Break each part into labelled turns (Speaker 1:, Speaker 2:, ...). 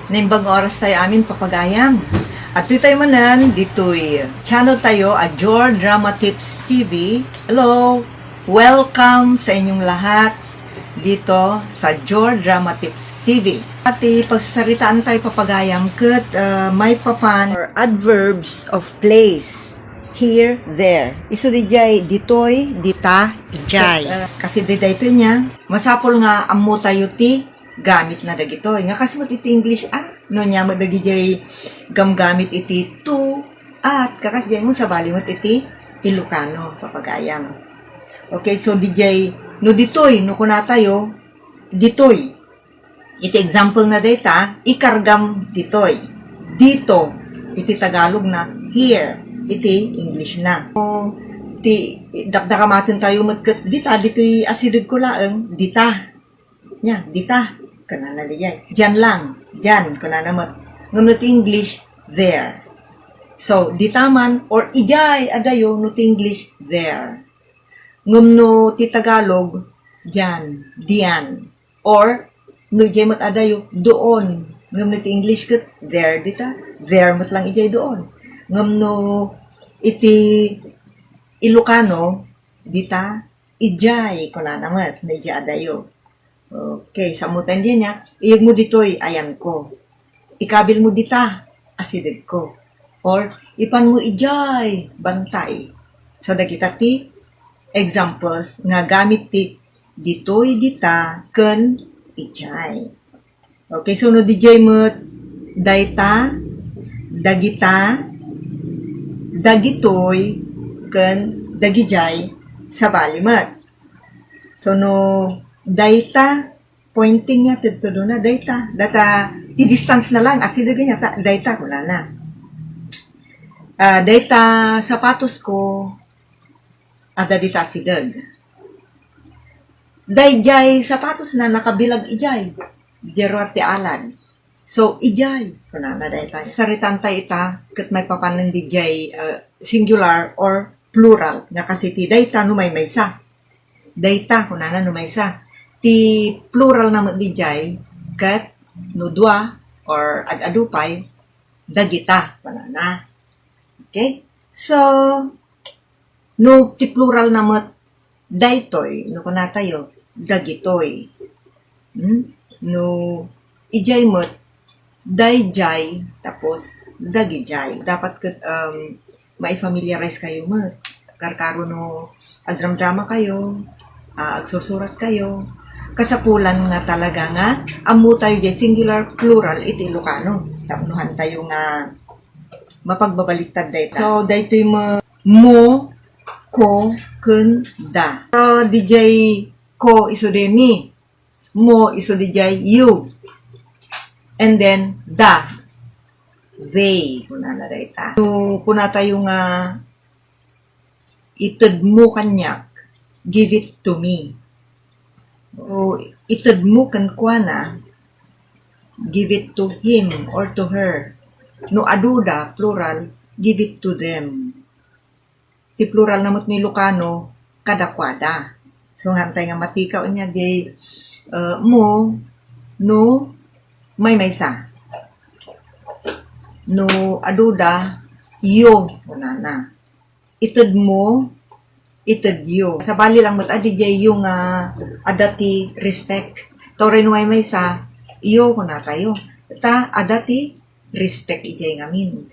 Speaker 1: Naimbang oras tayo amin papagayam. At dito tayo manan, dito'y channel tayo at Jor Drama Tips TV. Hello! Welcome sa inyong lahat dito sa Jor Drama Tips TV. At pagsasaritaan tayo papagayam kat may papan or adverbs of place. Here, there. Iso di jay, ditoy, dita, ijay. Kasi di ito niya, masapol nga amo tayo ti, gamit na dagito. Nga kasi iti English, no niya magdagi jay gamgamit iti to, at kakas jay mo sabali mo iti Ilocano, papagayam. Okay, so di jay, no ditoy, no kuna tayo, ditoy. Iti example na data, ikargam ditoy. Dito, iti Tagalog na here. Iti English na. O, ti dakdakamatin tayo matkat dita, dito'y asidod ko laeng, dita. Nya, dita. Kanana diyay. Diyan lang. Diyan. Kanana mat. Ngam ti English, there. So, dita man, or ijay, adayo, no ti English, there. Ngam no ti Tagalog, diyan, diyan. Or, no ijay mat adayo, doon. Ngam no ti English kat, there, dita. There mat lang ijay doon. Ngam no iti Ilocano, dita, ijay, kuna namat, na ija adayo. Okay, samutan din niya, iyag mo dito'y ayan ko. Ikabil mo dita, asidid ko. Or, ipan mo ijay, bantay. So, nakita ti examples nga gamit ti dito'y dita, ken ijay. Okay, so no dijay mo, dayta, dagita, dagitoy, ken dagijay, sa balimat. So, no, dayta, pointing niya, tito na, dayta. Data, i-distance na lang, asida ganyan, dayta, wala na. Dayta, sapatos ko, ada dita sidag. Dayjay, sapatos na, nakabilag ijay. Jero at ti alan. So, ijay. Kuna na dayta. Saritan tayo ita, kat may papanan di jay singular or plural. Nga kasi ti dayta no may maysa. Dayta, kuna na no maysa. Ti plural na di jay, kat no dua or ad-adupay, dagita. Kuna na. Okay? So, no ti plural na mat, daytoy, no kuna tayo, dagitoy. No, ijay mat, dayjay, tapos dagijay. Dapat mai-familiarize kayo mo. Karkaro no, agdram-drama kayo, agsusurat kayo. Kasapulan nga talaga nga, amu tayo jay singular, plural, iti Ilocano. Tapnuhan tayo nga mapagbabaliktad dayta. So, daytoy mo, ko, kun, da. So, dijay ko iso de mi. Mo iso dijay you. And then, da. They. Kuna na dayta. So, kuna tayo nga ited mo kanyak. Give it to me. O, ited mo kankwana. Give it to him or to her. No aduda, plural, give it to them. Ti plural namot ni Ilocano, kadakwada. So, hantay nga matikaw niya, di mo, no, may maysa. No, aduda, yo, una na. Ited mo, ited yo. Sa bali lang mat, adi jay yung adati respect. Tore no may maysa, yo, kuna tayo. Ta, adati respect ijay ngamin.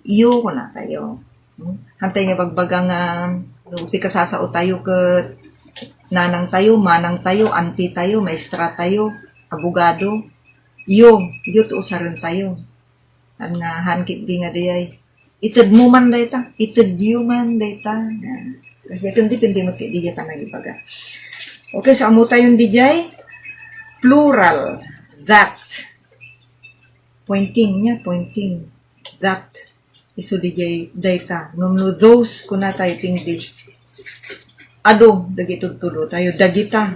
Speaker 1: Iyo ko na tayo. Hantay nga bagbagang ti kasasao tayo kat nanang tayo, manang tayo, auntie tayo, maestra tayo, abogado. Iyo to usaran tayo. Ang hankit di nga diyay. Ited mo man dayta. Ited you man dayta. Kasi kundi pindi mo kay DJ pa nagipaga. Okay, so amo tayong DJ. Plural. That. Pointing niya, pointing. That. Iso DJ data. No those kuna tayo English. Ado, dagito tulo tayo. Dagita.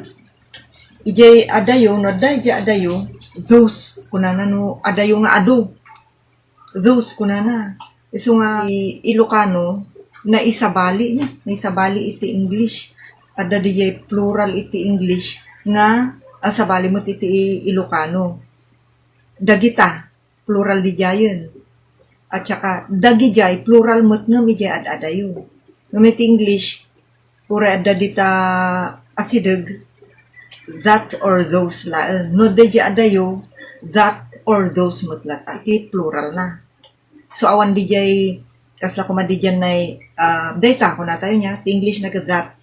Speaker 1: Ijay adayo, no dayja adayo. Those kuna na no adayo nga ado. Those kuna na. Iso nga Ilocano na isabali niya. Na isabali iti English. Ada DJ plural iti English nga asabali mo iti Ilocano. Dagita. plural di jayon. At saka, dagijay, plural mo't nga mi jay ad-adayo. Ngamit English, pura adda dita asideg, that or those laan. No di jay adayo, that or those mo't lata. Iti plural na. So, awan di jay, kasla kuma di dyan na, data ko na tayo niya, ti English na ka that.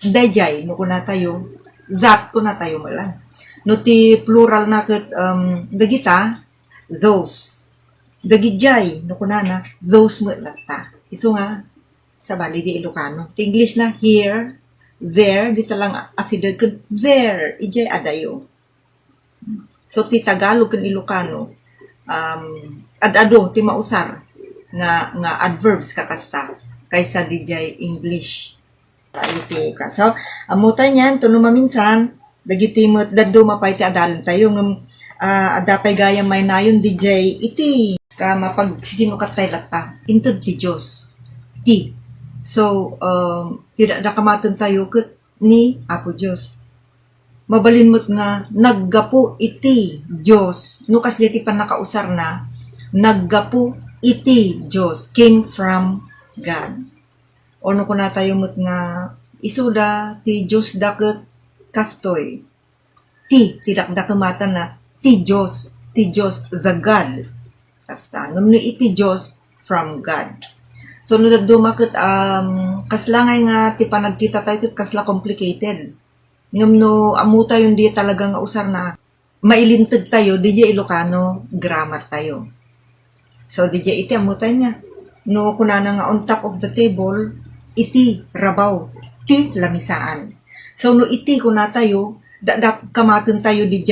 Speaker 1: Dayjay, no ko na tayo, that ko na tayo malang. No ti plural na kat, dagita, those. Dagijay, no kunana, those mo lata. Iso nga, sa bali di Ilocano. English na, here, there, di talang asidag kun there, ijay adayo. So, ti Tagalog kun Ilocano, ad-ado, ti mausar, nga adverbs kakasta, kaysa dijay English. So, amutan yan, tuno maminsan, dagiti mo't daddo mapay ti adalan tayo, adapay gaya may nayon DJ iti ka mapagsinukat tayo lata inted ti Diyos ti so tidak nakamatan tayo ket ni Apo Diyos mabalin mo't nga naggapu iti Diyos nukas diti pan nakausar na naggapu iti Diyos came from God ono ko na tayo mo't nga isuda ti Diyos daket kastoy tidak nakamatan na ti Diyos, the God. Kasta, ngamno iti Diyos from God. So, nung dumakit, kaslangay nga, ti panagkita tayo, kasla complicated. Ngamno, amuta yung di talagang usar na, mailintid tayo, di Ilocano, grammar tayo. So, di iti amuta niya. No, kunana nga on top of the table, iti rabaw, ti lamisaan. So, no iti kuna tayo, kamatin tayo di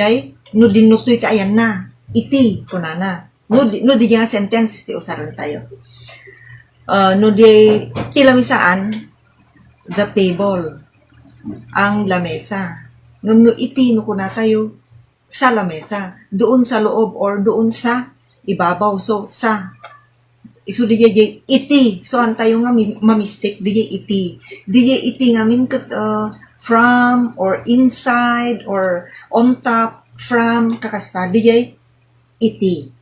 Speaker 1: no dinutoy ka ayan na iti kunana no di nga sentence ti usaran tayo no di tilamisaan the table ang lamesa no iti no kuna tayo sa lamesa doon sa loob or doon sa ibabaw so sa isu di iti so an tayo nga ma-mistake di iti nga min ket from or inside or on top from kakasta DJ iti.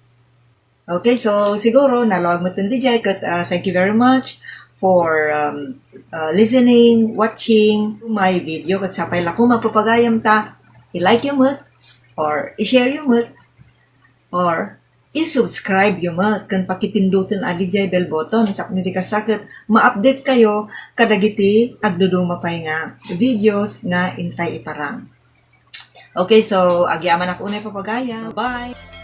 Speaker 1: Okay, so siguro nalawag mo din DJ kat thank you very much for listening, watching my video kat sapay lako mapapagayam ta i-like yung mo't or i-share yung mo't or i-subscribe yung mo't kan pakipindutin a DJ bell button tap niti kasakit ma-update kayo kadagiti agdudong mapay nga videos nga intay iparang. Okay, so agyaman ako unay papagaya. Bye!